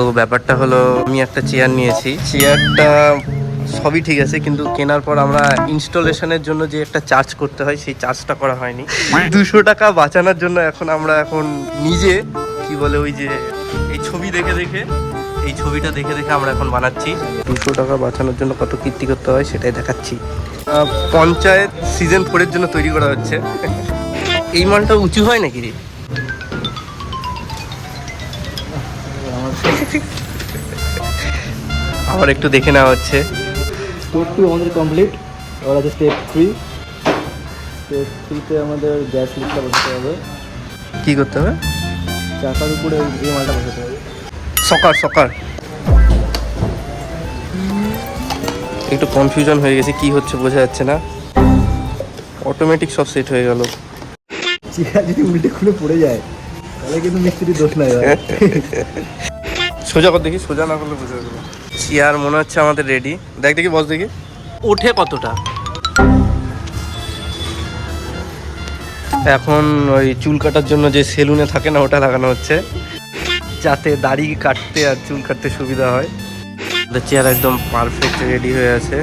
তো ব্যাপারটা হলো আমি একটা চেয়ার নিয়েছি, চেয়ারটা সবই ঠিক আছে কিন্তু কেনার পর আমরা ইনস্টলেশনের জন্য যে একটা চার্জ করতে হয় সেই চার্জটা করা হয়নি। 200 টাকা বাঁচানোর জন্য আমরা এখন নিজে কি বলে ওই যে এই ছবি দেখে দেখে এই ছবিটা দেখে দেখে আমরা এখন বানাচ্ছি। 200 টাকা বাঁচানোর জন্য কত কীর্তি করতে হয় সেটাই দেখাচ্ছি। পঞ্চায়েত সিজন 4 এর জন্য তৈরি করা হচ্ছে। এই মালটা উঁচু হয় নাকি রে? আবার একটু দেখে নেওয়া হচ্ছে। স্টেপ 2 আমাদের কমপ্লিট, এবার আছে স্টেপ 3। স্টেপ 3-তে আমাদের গ্যাস লিকটা বসাতে হবে। কি করতে হবে? চাকার উপরে এই মালটা বসাতে হবে। সকার একটু কনফিউশন হয়ে গেছে, কি হচ্ছে বোঝা যাচ্ছে না। অটোমেটিক সব সেট হয়ে গেল। চেয়ার যদি উল্টে খুলে পড়ে যায় তাহলে কিন্তু মিস্ত্রির দোষ নাই ভাই। সোজা কর দেখি, সোজা না করলে বোঝা যাবে। চেয়ার মনে হচ্ছে আমাদের রেডি। দেখ দেখি, বস দেখি ওঠে কতটা। এখন ওই চুল কাটার জন্য যে সেলুনে থাকে না ওটা লাগানো হচ্ছে, যাতে দাড়ি কাটতে আর চুল কাটতে সুবিধা হয়। চেয়ার একদম পারফেক্ট রেডি হয়ে আছে।